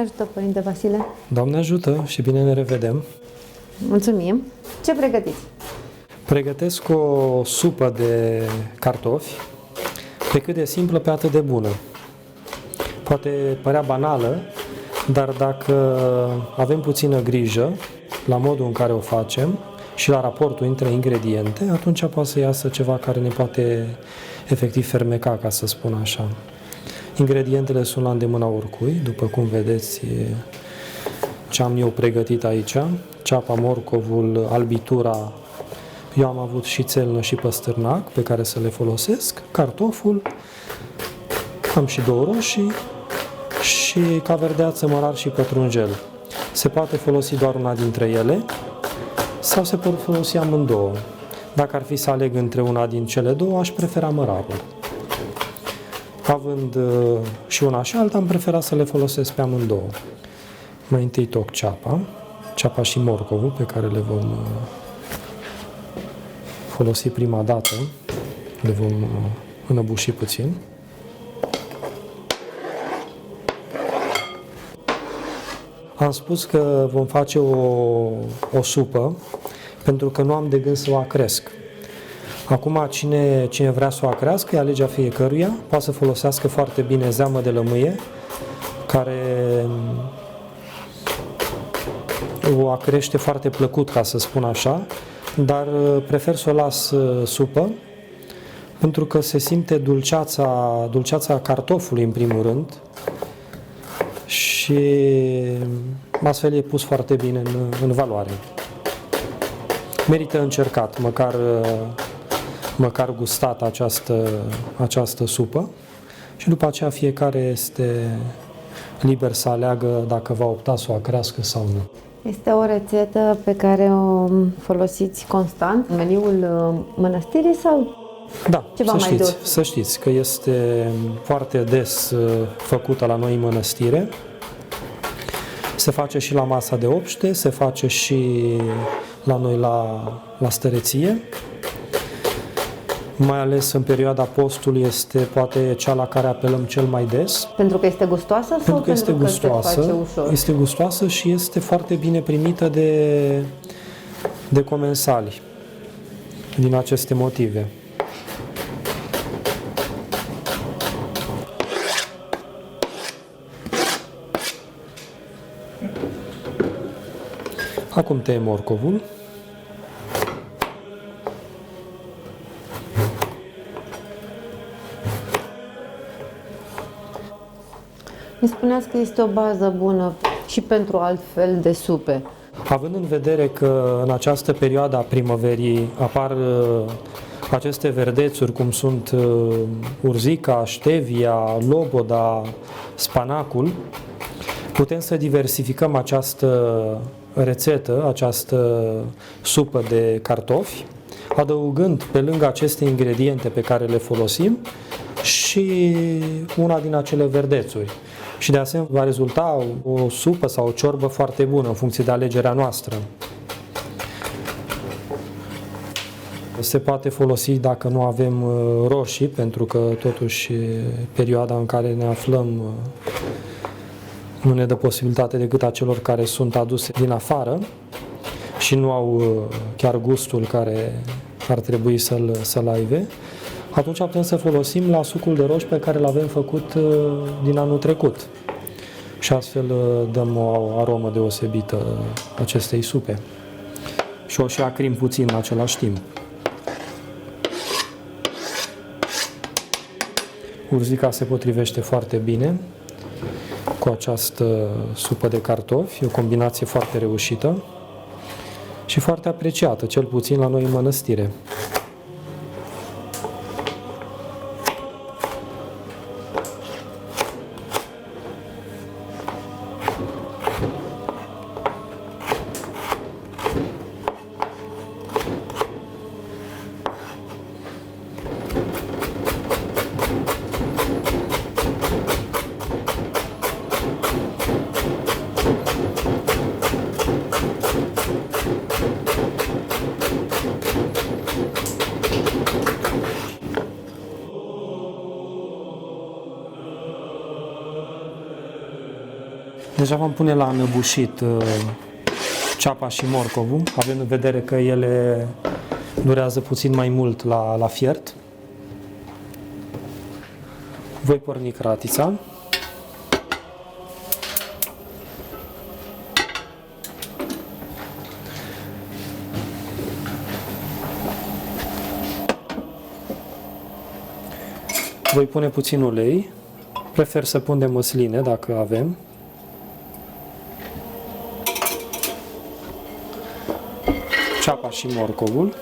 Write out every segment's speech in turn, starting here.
ajută, Părinte Vasile! Doamne ajută și bine ne revedem! Mulțumim! Ce pregătiți? Pregătesc o supă de cartofi, pe cât de simplă, pe atât de bună. Poate părea banală, dar dacă avem puțină grijă la modul în care o facem și la raportul între ingrediente, atunci poate să iasă ceva care ne poate efectiv fermeca, ca să spun așa. Ingredientele sunt la îndemâna oricui, după cum vedeți ce am eu pregătit aici: ceapa, morcovul, albitura, eu am avut și țelnă și păstârnac pe care să le folosesc, cartoful, am și 2 roșii și caverdeață, mărar și pătrunjel. Se poate folosi doar una dintre ele sau se pot folosi amândouă. Dacă ar fi să aleg între una din cele două, aș prefera mărarul. Având și una și alta, am preferat să le folosesc pe amândouă. Mai întâi toc ceapa și morcovul pe care le vom folosi prima dată, le vom înăbuși puțin. Am spus că vom face o supă pentru că nu am de gând să o acresc. Acum, cine vrea să o acrească, e alegea fiecăruia, poate să folosească foarte bine zeamă de lămâie, care o acrește foarte plăcut, ca să spun așa, dar prefer să o las supă, pentru că se simte dulceața cartofului în primul rând și astfel e pus foarte bine în valoare. Merită încercat, măcar gustat această supă și după aceea fiecare este liber să aleagă dacă va opta să o acrească sau nu. Este o rețetă pe care o folosiți constant în meniul mănăstirii sau da, ceva mai des? Să știți că este foarte des făcută la noi în mănăstire. Se face și la masa de obște, se face și la noi la stăreție. Mai ales în perioada postului este poate cea la care apelăm cel mai des. Pentru că este gustoasă sau pentru că este gustoasă, se face ușor? Este gustoasă și este foarte bine primită de comensali din aceste motive. Acum tăiem morcovul. Mi spuneați că este o bază bună și pentru altfel de supe. Având în vedere că în această perioadă a primăverii apar aceste verdețuri, cum sunt urzica, ștevia, loboda, spanacul, putem să diversificăm această rețetă, această supă de cartofi, adăugând pe lângă aceste ingrediente pe care le folosim și una din acele verdețuri. Și de asemenea va rezulta o supă sau o ciorbă foarte bună în funcție de alegerea noastră. Se poate folosi dacă nu avem roșii, pentru că totuși perioada în care ne aflăm nu ne dă posibilitate decât a celor care sunt aduse din afară și nu au chiar gustul care ar trebui să-l aibă. Atunci putem să folosim la sucul de roși pe care l-avem făcut din anul trecut. Și astfel dăm o aromă deosebită acestei supe. Și o și acrim puțin în același timp. Urzica se potrivește foarte bine cu această supă de cartofi. E o combinație foarte reușită și foarte apreciată, cel puțin la noi în mănăstire. Deja vom pune la înăbușit ceapa și morcovul, având în vedere că ele durează puțin mai mult la fiert. Voi porni cratița. Voi pune puțin ulei. Prefer să pun de măsline dacă avem. Ceapa și morcovul.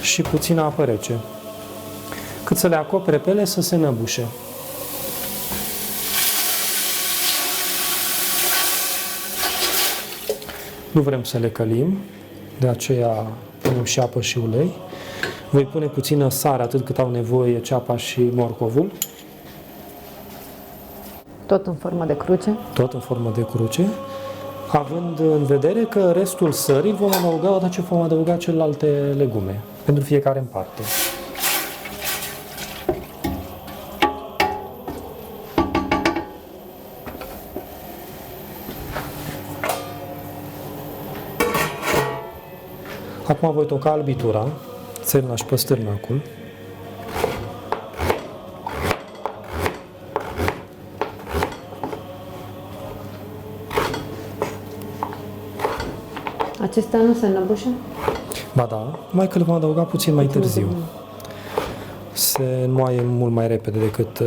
Și puțină apă rece, cât să le acopere pe ele să se înăbușe. Nu vrem să le călim, de aceea punem și apă și ulei. Voi pune puțină sare, atât cât au nevoie ceapa și morcovul. Tot în formă de cruce? Tot în formă de cruce, având în vedere că restul sării vom adăuga odată ce vom adăuga celelalte legume, pentru fiecare în parte. Acum voi toca albitura, țelna și păstârnacul. Acestea nu se înăbușă? Ba da, mai că le vom adăuga puțin mai târziu. Se înmoaie mult mai repede decât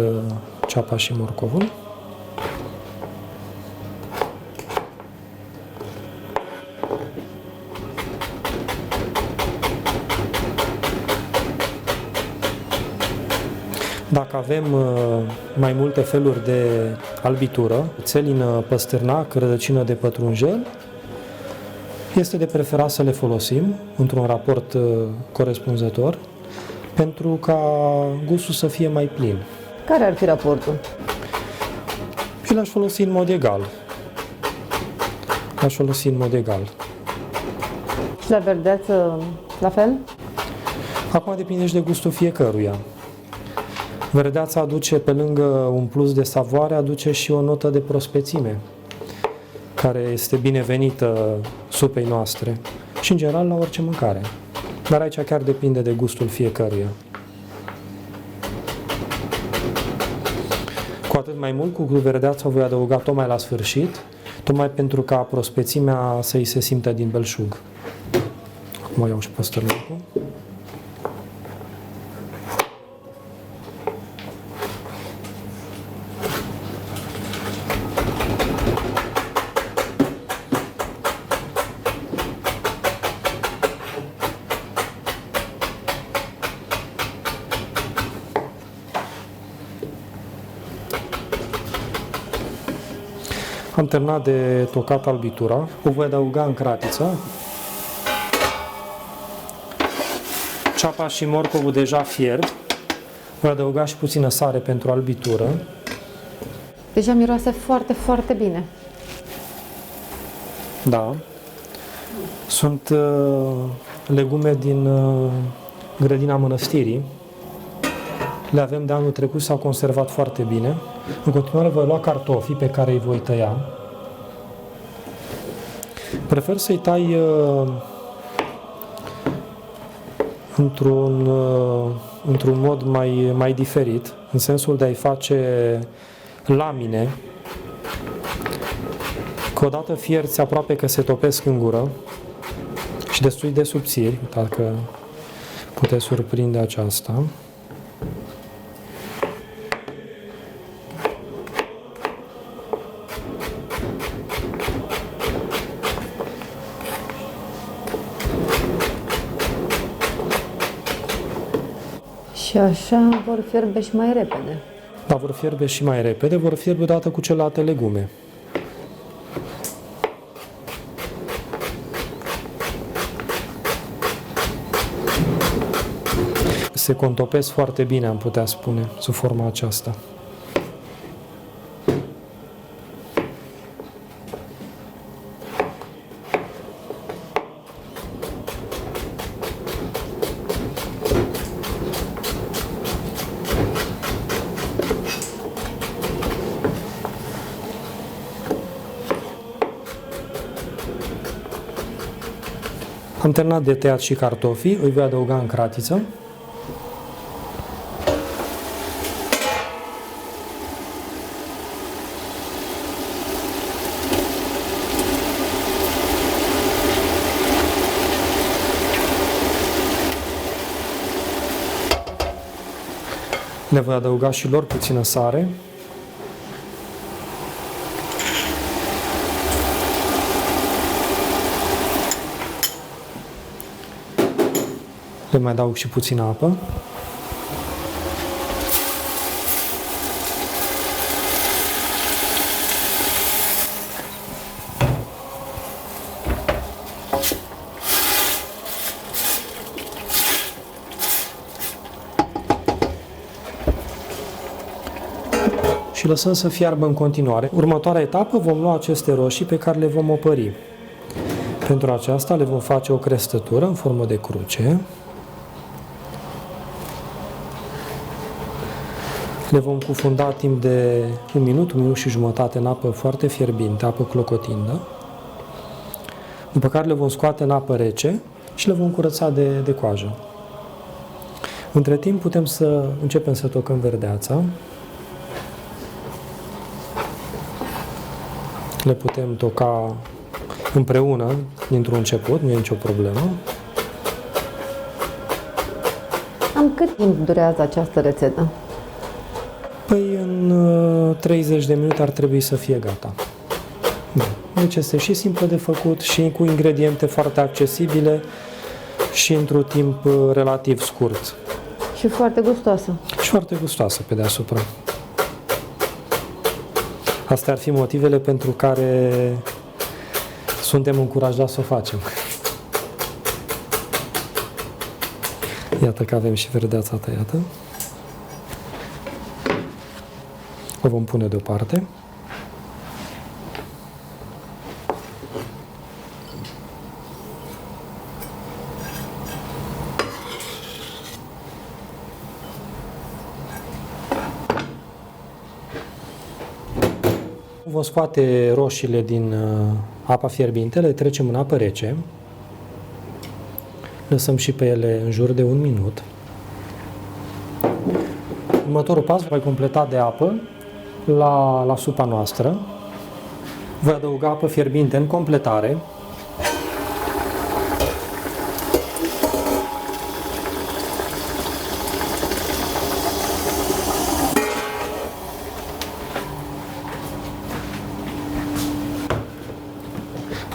ceapa și morcovul. Dacă avem mai multe feluri de albitură, țelină, păstârnac, rădăcină de pătrunjel, este de preferat să le folosim într-un raport corespunzător pentru ca gustul să fie mai plin. Care ar fi raportul? Și l-aș folosi în mod egal. L-aș folosi în mod egal. Și la verdeață la fel? Acum depinde și de gustul fiecăruia. Verdeața aduce, pe lângă un plus de savoare, aduce și o notă de prospețime, care este binevenită supei noastre și, în general, la orice mâncare. Dar aici chiar depinde de gustul fiecăruia. Cu atât mai mult, cu verdeața voi adăuga tocmai la sfârșit, tocmai pentru ca prospețimea să-i se simtă din belșug. Acum iau și păstărnacul. Am terminat de tocat albitura, o voi adăuga în cratiță. Ceapa și morcovul deja fierd. Voi adăuga și puțină sare pentru albitură. Deja miroase foarte, foarte bine. Da. Sunt legume din grădina mănăstirii. Le avem de anul trecut, s-au conservat foarte bine. În continuare voi lua cartofii pe care îi voi tăia. Prefer să-i tai într-un mod mai diferit, în sensul de a-i face lamine, că odată fierți aproape că se topesc în gură și destul de subțiri, dacă puteți surprinde aceasta. Și așa vor fierbe și mai repede. Da, vor fierbe și mai repede, vor fierbe odată cu celelalte legume. Se contopesc foarte bine, am putea spune, sub forma aceasta. Am terminat de tăiat și cartofii, îi voi adăuga în cratiță. Le voi adăuga și lor puțină sare. Le mai adaug și puțină apă. Și lăsăm să fiarbă în continuare. Următoarea etapă vom lua aceste roșii pe care le vom opări. Pentru aceasta le vom face o crestătură în formă de cruce. Le vom cufunda timp de un minut și jumătate în apă foarte fierbinte, apă clocotindă. După care le vom scoate în apă rece și le vom curăța de coajă. Între timp putem să începem să tocăm verdeața. Le putem toca împreună dintr-un început, nu e nicio problemă. Am cât timp durează această rețetă? Păi în 30 de minute ar trebui să fie gata. Da. Deci este și simplă de făcut și cu ingrediente foarte accesibile și într-un timp relativ scurt. Și foarte gustoasă. Și foarte gustoasă pe deasupra. Astea ar fi motivele pentru care suntem încurajați să o facem. Iată că avem și verdeața tăiată. O vom pune deoparte. Vom scoate roșiile din apa fierbinte, le trecem în apă rece. Lăsăm și pe ele în jur de 1 minut. Următorul pas voi completa de apă la supa noastră. Voi adăuga apă fierbinte în completare.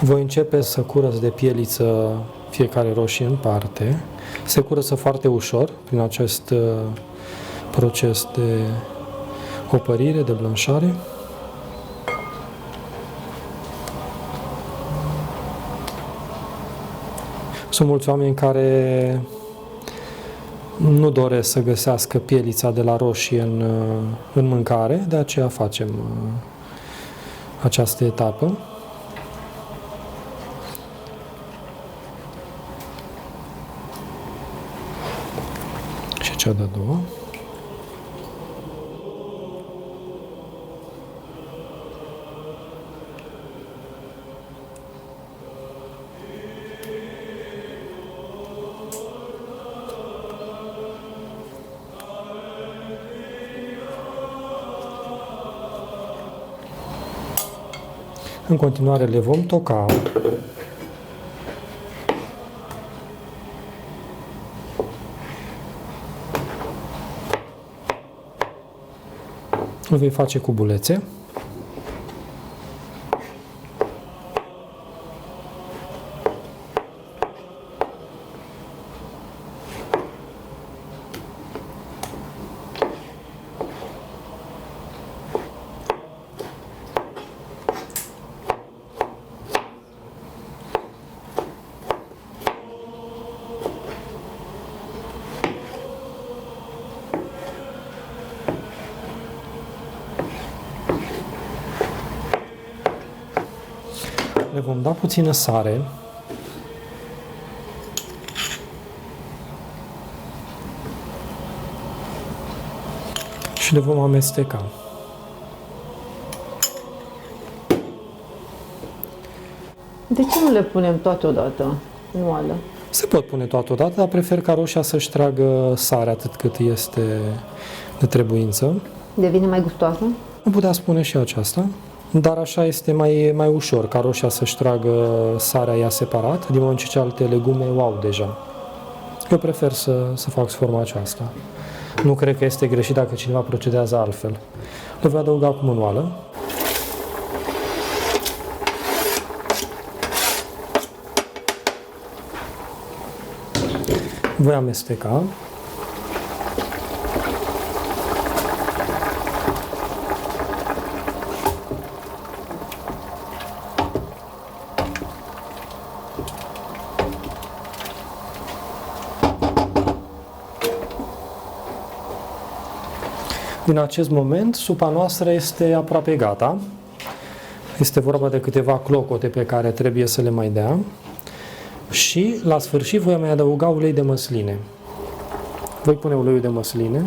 Voi începe să curăț de pieliță fiecare roșie în parte. Se curăță foarte ușor prin acest proces de opărire, de blanșare. Sunt mulți oameni care nu doresc să găsească pielița de la roșie în mâncare, de aceea facem această etapă. Și cea de-a doua. În continuare le vom toca. Îl voi face cu bulețe. Le vom da puțină sare. Și le vom amesteca. De ce nu le punem toate odată? nu oală. Se pot pune totodată, dar prefer ca roșia să-și tragă sare atât cât este de trebuință. Devine mai gustoasă? Nu putea spune și aceasta, dar așa este mai ușor, ca roșia să-și tragă sarea ea separat, din moment ce celelalte legume o au deja. Eu prefer să fac forma aceasta. Nu cred că este greșit dacă cineva procedează altfel. Le voi adăuga acum în oală. Voi amesteca. Din acest moment, supa noastră este aproape gata. Este vorba de câteva clocote pe care trebuie să le mai dea. Și, la sfârșit, voi mai adăuga ulei de măsline. Voi pune uleiul de măsline.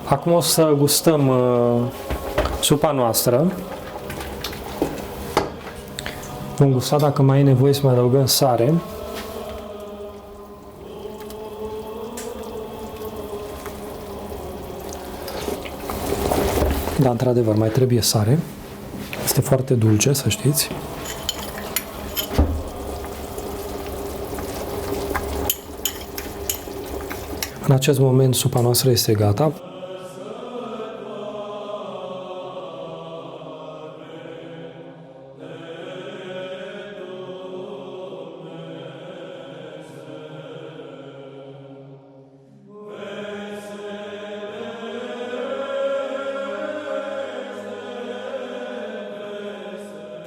Acum o să gustăm supa noastră. Vom gusta dacă mai e nevoie să mai adăugăm sare. Da, într-adevăr, mai trebuie sare. Este foarte dulce, să știți. În acest moment, supa noastră este gata.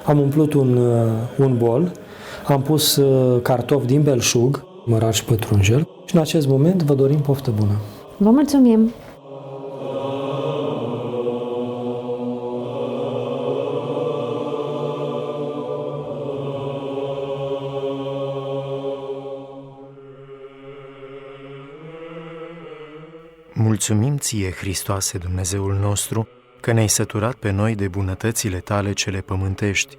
Am umplut un bol, am pus cartofi din belșug, mărar și pătrunjel și în acest moment vă dorim poftă bună. Vă mulțumim! Mulțumim ție, Hristoase, Dumnezeul nostru, că ne-ai săturat pe noi de bunătățile tale cele pământești